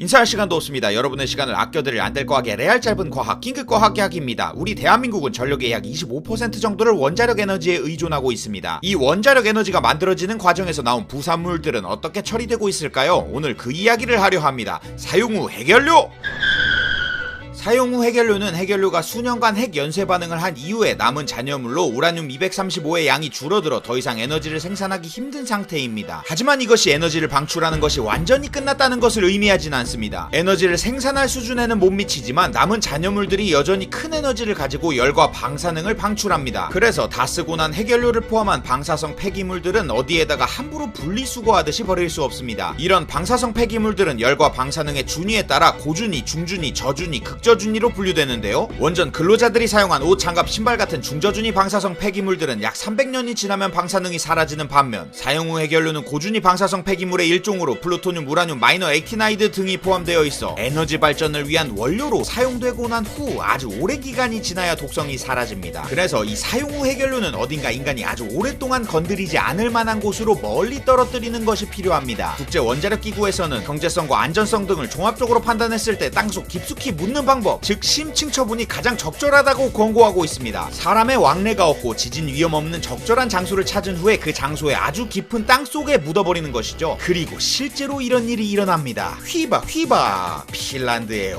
인사할 시간도 없습니다. 여러분의 시간을 아껴드릴 안될 과학의 레알 짧은 과학, 긴급 과학 이야기입니다. 우리 대한민국은 전력의 약 25% 정도를 원자력 에너지에 의존하고 있습니다. 이 원자력 에너지가 만들어지는 과정에서 나온 부산물들은 어떻게 처리되고 있을까요? 오늘 그 이야기를 하려 합니다. 사용 후 해결료! 사용 후 해결료는 해결료가 수년간 핵 연쇄 반응을 한 이후에 남은 잔여물로 우라늄 235의 양이 줄어들어 더 이상 에너지를 생산하기 힘든 상태입니다. 하지만 이것이 에너지를 방출하는 것이 완전히 끝났다는 것을 의미하진 않습니다. 에너지를 생산할 수준에는 못 미치지만 남은 잔여물들이 여전히 큰 에너지를 가지고 열과 방사능을 방출합니다. 그래서 다 쓰고 난 해결료를 포함한 방사성 폐기물들은 어디에다가 함부로 분리수거하듯이 버릴 수 없습니다. 이런 방사성 폐기물들은 열과 방사능의 준위에 따라 고준위, 중준위, 저준위, 극저준위로 분류되는데요. 원전 근로자들이 사용한 옷, 장갑, 신발 같은 중저준위 방사성 폐기물들은 약 300년이 지나면 방사능이 사라지는 반면 사용 후 해결료는 고준위 방사성 폐기물의 일종으로 플루토늄, 우라늄, 마이너 액티나이드 등이 포함되어 있어 에너지 발전을 위한 원료로 사용되고 난 후 아주 오랜 기간이 지나야 독성이 사라집니다. 그래서 이 사용 후 해결료는 어딘가 인간이 아주 오랫동안 건드리지 않을 만한 곳으로 멀리 떨어뜨리는 것이 필요합니다. 국제원자력기구에서는 경제성과 안전성 등을 종합적으로 판단했을 때 땅속 깊숙이 묻는 방법, 즉 심층 처분이 가장 적절하다고 권고하고 있습니다. 사람의 왕래가 없고 지진 위험 없는 적절한 장소를 찾은 후에 그 장소에 아주 깊은 땅 속에 묻어버리는 것이죠. 그리고 실제로 이런 일이 일어납니다. 휘바 핀란드의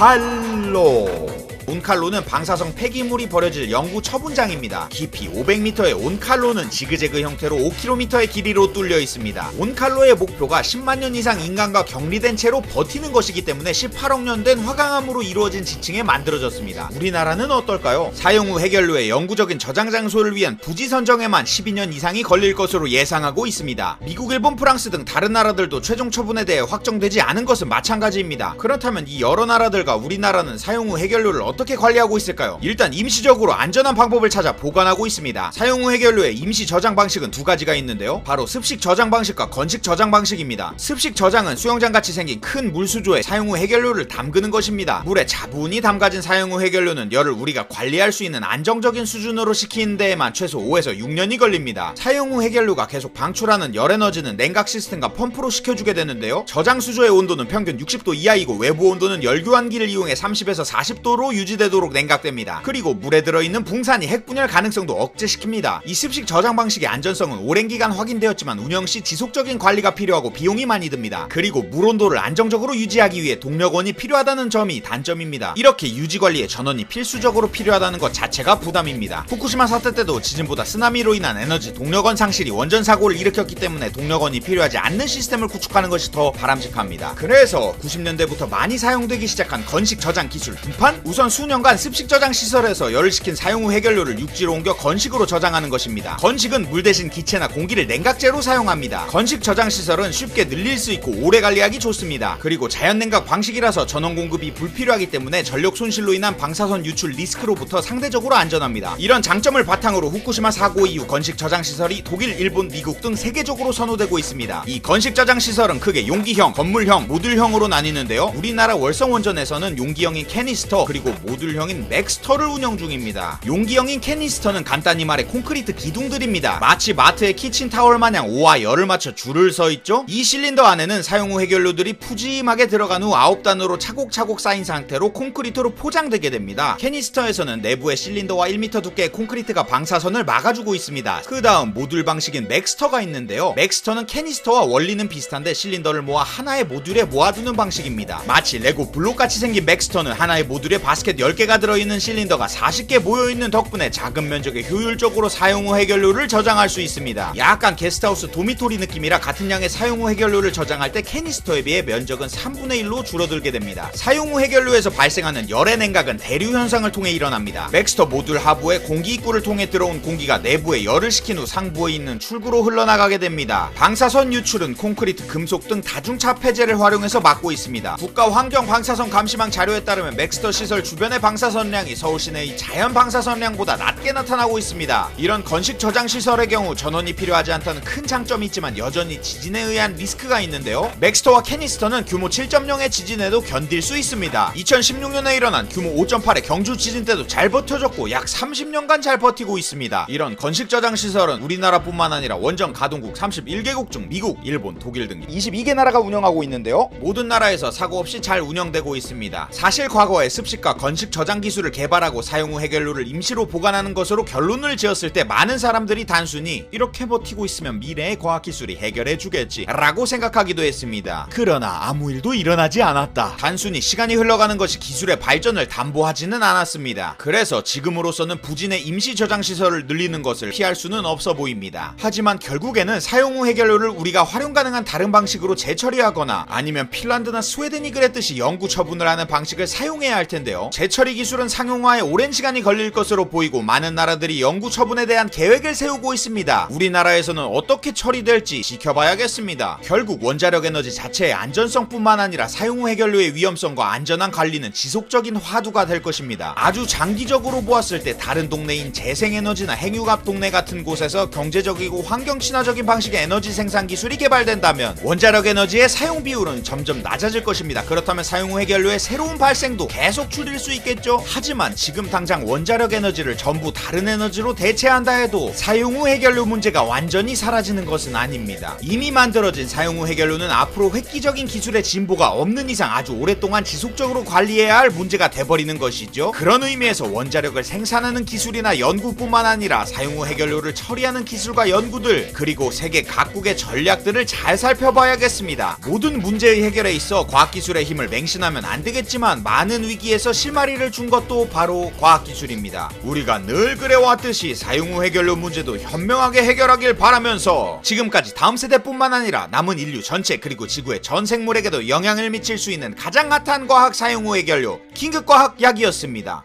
온칼로. 온칼로는 방사성 폐기물이 버려질 영구 처분장입니다. 깊이 500m의 온칼로는 지그재그 형태로 5km의 길이로 뚫려 있습니다. 온칼로의 목표가 10만 년 이상 인간과 격리된 채로 버티는 것이기 때문에 18억 년 된 화강암으로 이루어진 지층에 만들어졌습니다. 우리나라는 어떨까요? 사용 후 해결료의 영구적인 저장 장소를 위한 부지 선정에만 12년 이상이 걸릴 것으로 예상하고 있습니다. 미국, 일본, 프랑스 등 다른 나라들도 최종 처분에 대해 확정되지 않은 것은 마찬가지입니다. 그렇다면 이 여러 나라들과 우리나라는 사용 후 해결료를 어떻게 관리하고 있을까요? 일단 임시적으로 안전한 방법을 찾아 보관하고 있습니다. 사용 후 해결료의 임시 저장 방식은 두 가지가 있는데요. 바로 습식 저장 방식과 건식 저장 방식입니다. 습식 저장은 수영장같이 생긴 큰 물수조에 사용 후 해결료를 담그는 것입니다. 물에 차분히 담가진 사용 후 해결료는 열을 우리가 관리할 수 있는 안정적인 수준으로 시키는 데에만 최소 5에서 6년이 걸립니다. 사용 후 해결료가 계속 방출하는 열 에너지는 냉각 시스템과 펌프로 식혀주게 되는데요. 저장 수조의 온도는 평균 60도 이하이고 외부 온도는 열교환기를 이용해 30에서 40도로 유지되도록 냉각됩니다. 그리고 물에 들어있는 붕산이 핵분열 가능성도 억제시킵니다. 이 습식 저장 방식의 안전성은 오랜 기간 확인되었지만 운영시 지속적인 관리가 필요하고 비용이 많이 듭니다. 그리고 물 온도를 안정적으로 유지하기 위해 동력원이 필요하다는 점이 단점입니다. 이렇게 유지관리에 전원이 필수적으로 필요하다는 것 자체가 부담입니다. 후쿠시마 사태 때도 지진보다 쓰나미로 인한 에너지 동력원 상실이 원전 사고를 일으켰기 때문에 동력원이 필요하지 않는 시스템을 구축하는 것이 더 바람직합니다. 그래서 90년대부터 많이 사용되기 시작한 건식 저장 기술 등판? 우선 수년간 습식 저장 시설에서 열을 식힌 사용 후 해결료를 육지로 옮겨 건식으로 저장하는 것입니다. 건식은 물 대신 기체나 공기를 냉각제로 사용합니다. 건식 저장 시설은 쉽게 늘릴 수 있고 오래 관리하기 좋습니다. 그리고 자연 냉각 방식이라서 전원 공급이 불필요하기 때문에 전력 손실로 인한 방사선 유출 리스크로부터 상대적으로 안전합니다. 이런 장점을 바탕으로 후쿠시마 사고 이후 건식 저장 시설이 독일, 일본, 미국 등 세계적으로 선호되고 있습니다. 이 건식 저장 시설은 크게 용기형, 건물형, 모듈형으로 나뉘는데요. 우리나라 월성 원전에서는 용기형인 캐니스터 그리고 모듈형인 맥스터를 운영 중입니다. 용기형인 캐니스터는 간단히 말해 콘크리트 기둥들입니다. 마치 마트의 키친타월 마냥 오와 열을 맞춰 줄을 서 있죠? 이 실린더 안에는 사용 후 해결료들이 푸짐하게 들어간 후 9단으로 차곡차곡 쌓인 상태로 콘크리트로 포장되게 됩니다. 캐니스터에서는 내부의 실린더와 1m 두께의 콘크리트가 방사선을 막아주고 있습니다. 그 다음 모듈 방식인 맥스터가 있는데요. 맥스터는 캐니스터와 원리는 비슷한데 실린더를 모아 하나의 모듈에 모아두는 방식입니다. 마치 레고 블록같이 생긴 맥스터는 하나의 모듈에 바스켓 10개가 들어있는 실린더가 40개 모여있는 덕분에 작은 면적에 효율적으로 사용 후 해결료를 저장할 수 있습니다. 약간 게스트하우스 도미토리 느낌이라 같은 양의 사용 후 해결료를 저장할 때 캐니스터에 비해 면적은 3분의 1로 줄어들게 됩니다. 사용 후 해결료에서 발생하는 열의 냉각은 대류 현상을 통해 일어납니다. 맥스터 모듈 하부에 공기 입구를 통해 들어온 공기가 내부에 열을 식힌 후 상부에 있는 출구로 흘러나가게 됩니다. 방사선 유출은 콘크리트, 금속 등 다중차 폐재를 활용해서 막고 있습니다. 국가환경 방사선 감시망 자료에 따르면 맥스터 시설 주변의 방사선량이 서울 시내의 자연 방사선량보다 낮다. 낮게 나타나고 있습니다. 이런 건식 저장 시설의 경우 전원이 필요하지 않다는 큰 장점이 있지만 여전히 지진에 의한 리스크가 있는데요. 맥스터와 캐니스터는 규모 7.0의 지진에도 견딜 수 있습니다. 2016년에 일어난 규모 5.8의 경주 지진 때도 잘 버텨줬고 약 30년간 잘 버티고 있습니다. 이런 건식 저장 시설은 우리나라뿐만 아니라 원전 가동국 31개국 중 미국, 일본, 독일 등 22개 나라가 운영하고 있는데요. 모든 나라에서 사고 없이 잘 운영되고 있습니다. 사실 과거에 습식과 건식 저장 기술을 개발하고 사용 후 해결료를 임시로 보관하는 것으로 결론을 지었을 때 많은 사람들이 단순히 이렇게 버티고 있으면 미래의 과학기술이 해결해주겠지 라고 생각하기도 했습니다. 그러나 아무 일도 일어나지 않았다. 단순히 시간이 흘러가는 것이 기술의 발전을 담보하지는 않았습니다. 그래서 지금으로서는 부진의 임시 저장 시설을 늘리는 것을 피할 수는 없어 보입니다. 하지만 결국에는 사용 후 해결료를 우리가 활용 가능한 다른 방식으로 재처리하거나 아니면 핀란드나 스웨덴이 그랬듯이 영구 처분을 하는 방식을 사용해야 할 텐데요. 재처리 기술은 상용화에 오랜 시간이 걸릴 것으로 보이고 많은 나라들이 영구 처분에 대한 계획을 세우고 있습니다. 우리나라에서는 어떻게 처리될지 지켜봐야겠습니다. 결국 원자력 에너지 자체의 안전성뿐만 아니라 사용 후 해결료의 위험성과 안전한 관리는 지속적인 화두가 될 것입니다. 아주 장기적으로 보았을 때 다른 동네인 재생에너지나 핵융합 동네 같은 곳에서 경제적이고 환경 친화적인 방식의 에너지 생산 기술이 개발된다면 원자력 에너지의 사용 비율은 점점 낮아질 것입니다. 그렇다면 사용 후 해결료의 새로운 발생도 계속 줄일 수 있겠죠? 하지만 지금 당장 원자력 에너지를 전부 다른 에너지로 대체한다 해도 사용 후 해결료 문제가 완전히 사라지는 것은 아닙니다. 이미 만들어진 사용 후 해결료는 앞으로 획기적인 기술의 진보가 없는 이상 아주 오랫동안 지속적으로 관리해야 할 문제가 돼버리는 것이죠. 그런 의미에서 원자력을 생산하는 기술이나 연구뿐만 아니라 사용 후 해결료를 처리하는 기술과 연구들 그리고 세계 각국의 전략들을 잘 살펴봐야겠습니다. 모든 문제의 해결에 있어 과학기술의 힘을 맹신하면 안 되겠지만 많은 위기에서 실마리를 준 것도 바로 과학기술입니다. 우리가 늘 그래왔듯이 사용 후 해결료 문제도 현명하게 해결하길 바라면서 지금까지 다음 세대뿐만 아니라 남은 인류 전체 그리고 지구의 전 생물에게도 영향을 미칠 수 있는 가장 핫한 과학 사용 후 해결료 긴급과학 약이었습니다.